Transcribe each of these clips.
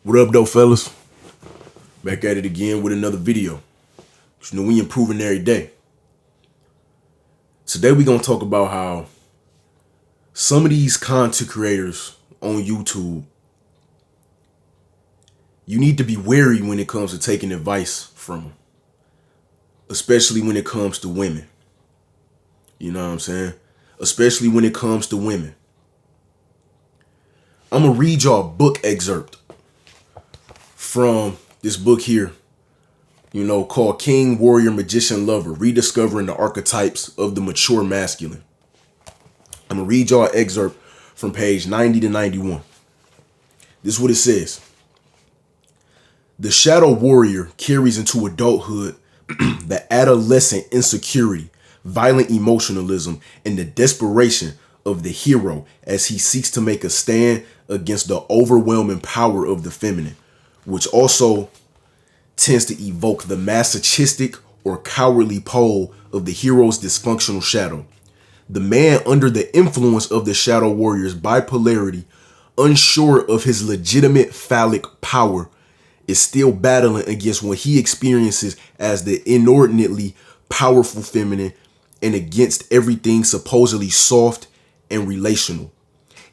What up, though, fellas? Back at it again with another video. You know, we improving every day. Today, we gonna talk about how some of these content creators on YouTube, you need to be wary when it comes to taking advice from them, especially when it comes to women. You know what I'm saying? Especially when it comes to women. I'm gonna read y'all a book excerpt from this book here, called King, Warrior, Magician, Lover, Rediscovering the Archetypes of the Mature Masculine. I'm going to read y'all an excerpt from page 90 to 91. This is what it says. The shadow warrior carries into adulthood the adolescent insecurity, violent emotionalism, and the desperation of the hero as he seeks to make a stand against the overwhelming power of the feminine, which also tends to evoke the masochistic or cowardly pole of the hero's dysfunctional shadow. The man under the influence of the shadow warrior's bipolarity, unsure of his legitimate phallic power, is still battling against what he experiences as the inordinately powerful feminine and against everything supposedly soft and relational.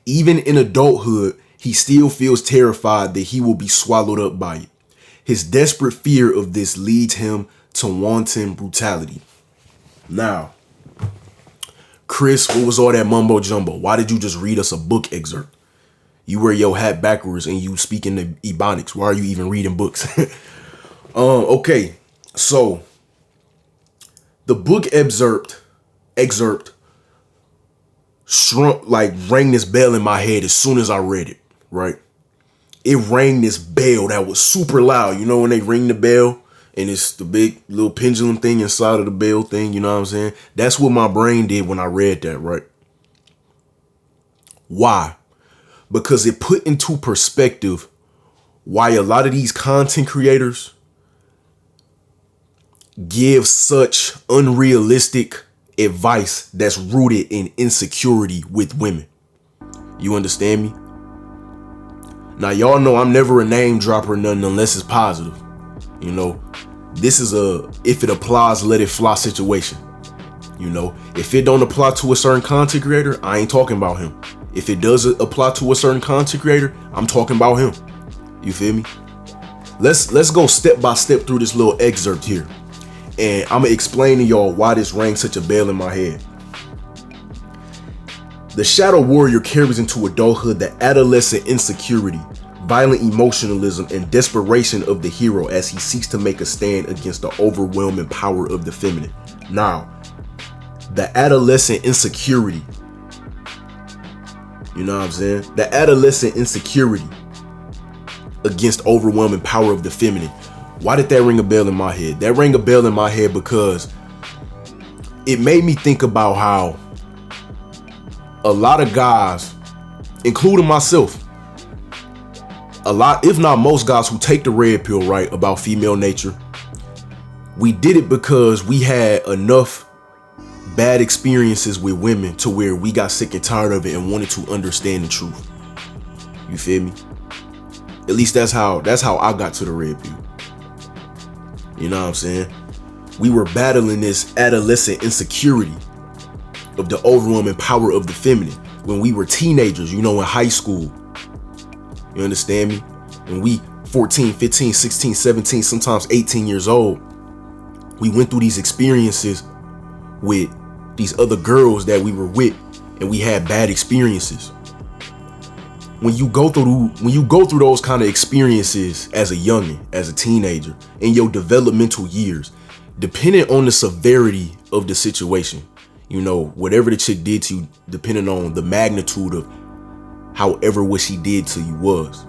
Even in adulthood, he still feels terrified that he will be swallowed up by it. His desperate fear of this leads him to wanton brutality. Now, Chris, what was all that mumbo jumbo? Why did you just read us a book excerpt? You wear your hat backwards and you speak in the Ebonics. Why are you even reading books? Okay, so the book excerpt rang this bell in my head as soon as I read it, right? It rang this bell that was super loud. You know when they ring the bell and it's the big little pendulum thing inside of the bell thing, you know what I'm saying? That's what my brain did when I read that, right? Why? Because it put into perspective why a lot of these content creators give such unrealistic advice that's rooted in insecurity with women. You understand me? Now, y'all know I'm never a name dropper or nothing unless it's positive. You know, this is a if it applies, let it fly situation. You know, if it don't apply to a certain content creator, I ain't talking about him. If it does apply to a certain content creator, I'm talking about him. You feel me? Let's go step by step through this little excerpt here. And I'm gonna explain to y'all why this rang such a bell in my head. The shadow warrior carries into adulthood the adolescent insecurity, violent emotionalism, and desperation of the hero as he seeks to make a stand against the overwhelming power of the feminine. Now, the adolescent insecurity, you know what I'm saying? The adolescent insecurity against overwhelming power of the feminine. Why did that ring a bell in my head? That rang a bell in my head because it made me think about how a lot of guys, including myself, a lot, if not most guys who take the red pill, right, about female nature, we did it because we had enough bad experiences with women to where we got sick and tired of it and wanted to understand the truth. You feel me? At least that's how I got to the red pill. You know what I'm saying? We were battling this adolescent insecurity of the overwhelming power of the feminine when we were teenagers, in high school. You understand me? When we 14, 15, 16, 17, sometimes 18 years old, we went through these experiences with these other girls that we were with, and we had bad experiences. When you go through those kind of experiences as a youngin', as a teenager, in your developmental years, depending on the severity of the situation, whatever the chick did to you, depending on the magnitude of however what she did to you was,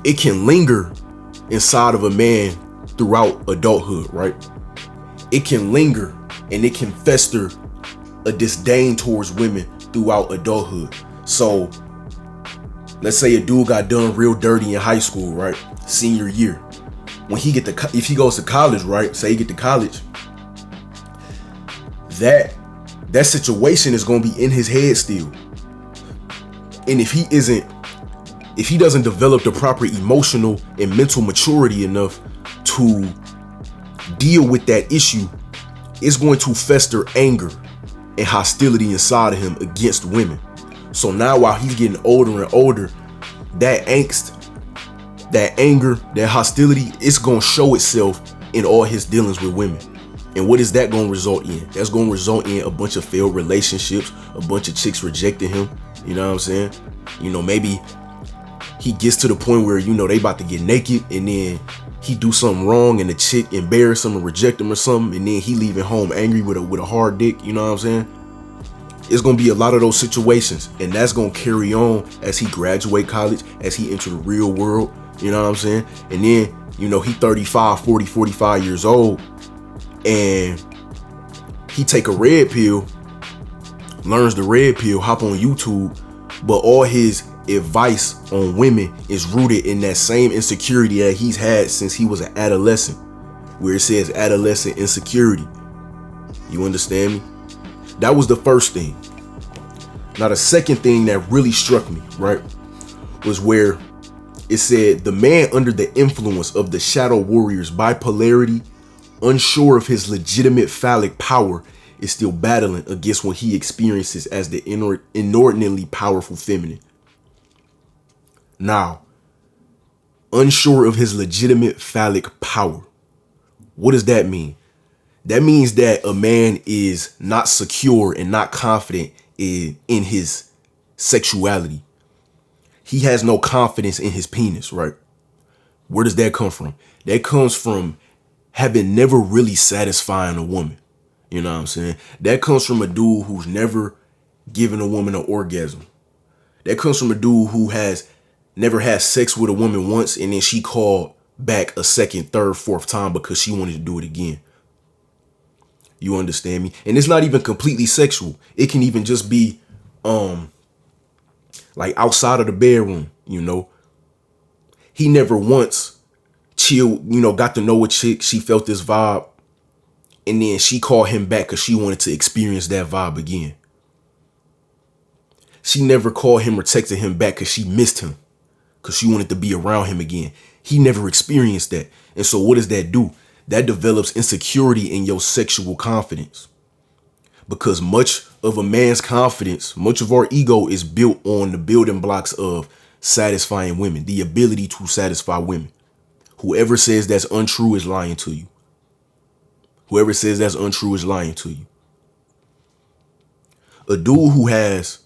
it can linger inside of a man throughout adulthood, right? It can linger and it can fester a disdain towards women throughout adulthood. So let's say a dude got done real dirty in high school, right? Senior year. When if he goes to college, right? Say he get to college, that situation is going to be in his head still. And if he isn't if he doesn't develop the proper emotional and mental maturity enough to deal with that issue, it's going to fester anger and hostility inside of him against women. So now while he's getting older and older, that angst, that anger, that hostility, it's going to show itself in all his dealings with women. And what is that going to result in? That's going to result in a bunch of failed relationships, a bunch of chicks rejecting him. You know what I'm saying? You know, maybe he gets to the point where, you know, they about to get naked and then he do something wrong and the chick embarrass him or reject him or something, and then he leaving home angry with a hard dick. You know what I'm saying? It's going to be a lot of those situations, and that's going to carry on as he graduate college, as he enter the real world. You know what I'm saying? And then, you know, he 35, 40, 45 years old, and he take a red pill, learns the red pill, hop on YouTube, but all his advice on women is rooted in that same insecurity that he's had since he was an adolescent, where it says adolescent insecurity. You understand me? That was the first thing. Now the second thing that really struck me, right, was where it said the man under the influence of the shadow warrior's bipolarity, unsure of his legitimate phallic power, is still battling against what he experiences as the inordinately powerful feminine. Now, unsure of his legitimate phallic power. What does that mean? That means that a man is not secure and not confident in his sexuality. He has no confidence in his penis, right? Where does that come from? That comes from having never really satisfying a woman. You know what I'm saying? That comes from a dude who's never given a woman an orgasm. That comes from a dude who has never had sex with a woman once and then she called back a second, third, fourth time because she wanted to do it again. You understand me? And it's not even completely sexual. It can even just be like outside of the bedroom, you know. He never once chilled, you know, got to know a chick. She felt this vibe. And then she called him back because she wanted to experience that vibe again. She never called him or texted him back because she missed him, because she wanted to be around him again. He never experienced that. And so what does that do? That develops insecurity in your sexual confidence. Because much of a man's confidence, much of our ego is built on the building blocks of satisfying women, the ability to satisfy women. Whoever says that's untrue is lying to you. Whoever says that's untrue is lying to you. A dude who has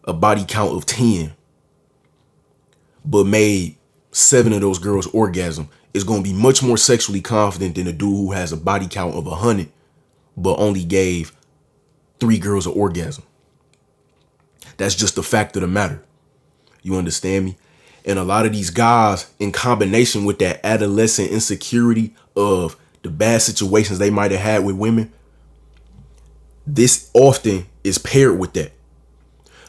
a body count of 10, but made 7 of those girls orgasm, is going to be much more sexually confident than a dude who has a body count of 100, but only gave 3 girls an orgasm. That's just the fact of the matter. You understand me? And a lot of these guys, in combination with that adolescent insecurity of the bad situations they might have had with women, this often is paired with that.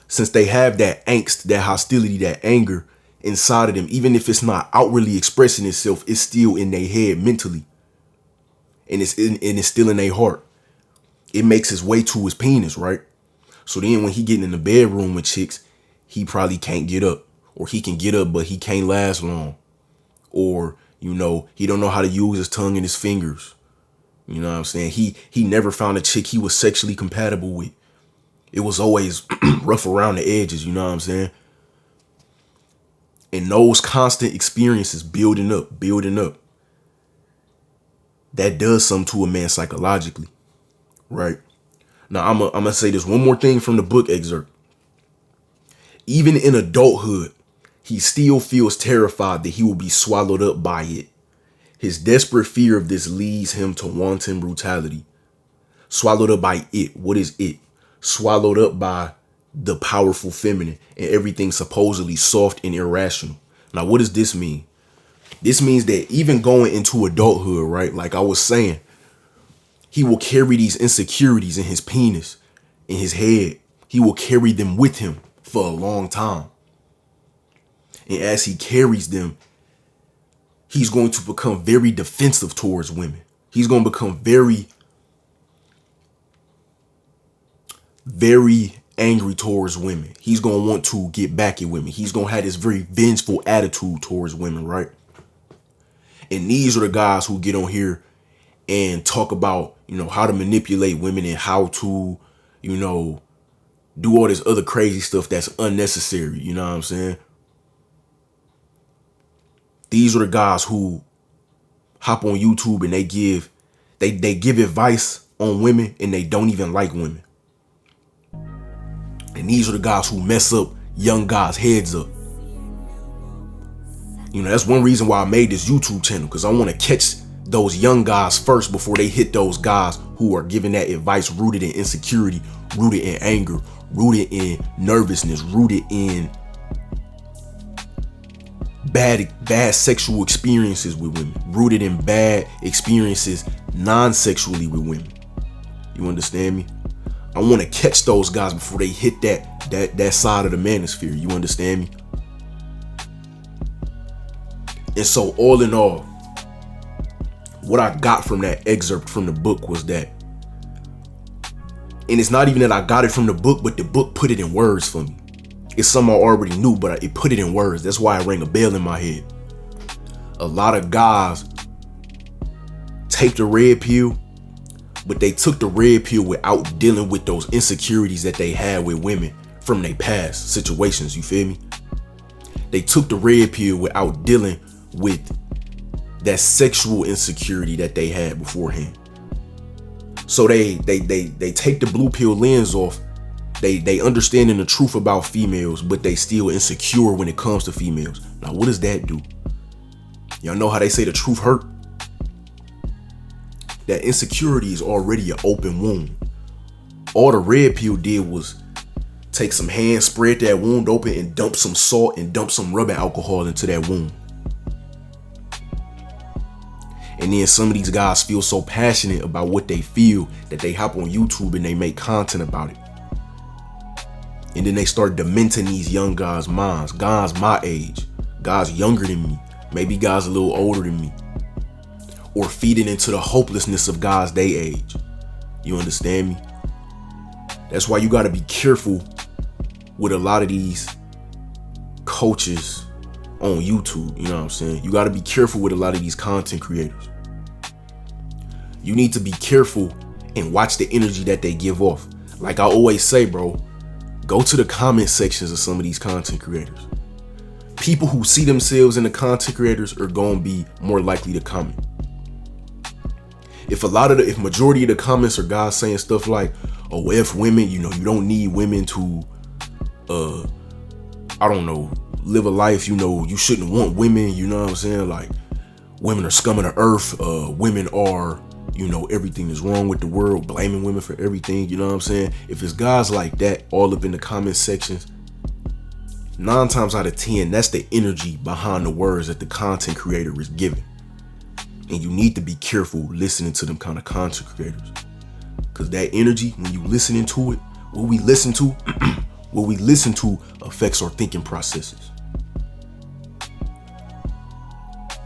Since they have that angst, that hostility, that anger inside of them, even if it's not outwardly expressing itself, it's still in their head mentally. And it's still in their heart. It makes its way to his penis, right? So then when he getting in the bedroom with chicks, he probably can't get up. Or he can get up, but he can't last long. Or, you know, he don't know how to use his tongue and his fingers. You know what I'm saying? He never found a chick he was sexually compatible with. It was always rough around the edges, you know what I'm saying? And those constant experiences building up, that does something to a man psychologically, right? Now, I'm gonna say this one more thing from the book excerpt. Even in adulthood, he still feels terrified that he will be swallowed up by it. His desperate fear of this leads him to wanton brutality. Swallowed up by it. What is it? Swallowed up by the powerful feminine and everything supposedly soft and irrational. Now, what does this mean? This means that even going into adulthood, right? Like I was saying, he will carry these insecurities in his penis, in his head. He will carry them with him for a long time. And as he carries them, he's going to become very defensive towards women. He's going to become very angry towards women. He's going to want to get back at women. He's going to have this very vengeful attitude towards women, right? And these are the guys who get on here and talk about, how to manipulate women and how to, do all this other crazy stuff that's unnecessary. You know what I'm saying? These are the guys who hop on YouTube and they give advice on women and they don't even like women. And these are the guys who mess up young guys' heads up. That's one reason why I made this YouTube channel, because I want to catch those young guys first before they hit those guys who are giving that advice rooted in insecurity, rooted in anger, rooted in nervousness, rooted in bad sexual experiences with women, rooted in bad experiences non-sexually with women. You understand me? I want to catch those guys before they hit that side of the manosphere. You understand me? And so all in all, what I got from that excerpt from the book was that, and it's not even that I got it from the book, but the book put it in words for me. It's something I already knew, but it put it in words. That's why it rang a bell in my head. A lot of guys take the red pill, but they took the red pill without dealing with those insecurities that they had with women from their past situations. You feel me? They took the red pill without dealing with that sexual insecurity that they had beforehand. So they take the blue pill lens off. They understanding the truth about females, but they still insecure when it comes to females. Now, what does that do? Y'all know how they say the truth hurt? That insecurity is already an open wound. All the red pill did was take some hands, spread that wound open, and dump some salt and dump some rubbing alcohol into that wound. And then some of these guys feel so passionate about what they feel that they hop on YouTube and they make content about it. And then they start dementing these young guys' minds, guys my age, guys younger than me, maybe guys a little older than me, or feeding into the hopelessness of guys they age. You understand me? That's why you got to be careful with a lot of these coaches on YouTube. You know what I'm saying? You got to be careful with a lot of these content creators. You need to be careful and watch the energy that they give off. Like I always say, bro, go to the comment sections of some of these content creators. People who see themselves in the content creators are going to be more likely to comment. If majority of the comments are guys saying stuff like, oh, if women, you don't need women to, live a life, you shouldn't want women, you know what I'm saying? Like, women are scum of the earth. Women are, everything is wrong with the world, blaming women for everything, you know what I'm saying? If it's guys like that all up in the comment sections, 9 times out of 10, that's the energy behind the words that the content creator is giving. And you need to be careful listening to them kind of content creators. Because that energy, when you listening to it, what we listen to affects our thinking processes.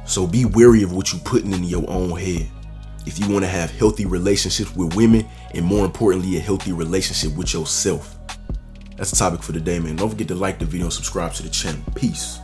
So be wary of what you're putting in your own head. If you want to have healthy relationships with women, and more importantly, a healthy relationship with yourself. That's the topic for today, man. Don't forget to like the video and subscribe to the channel. Peace.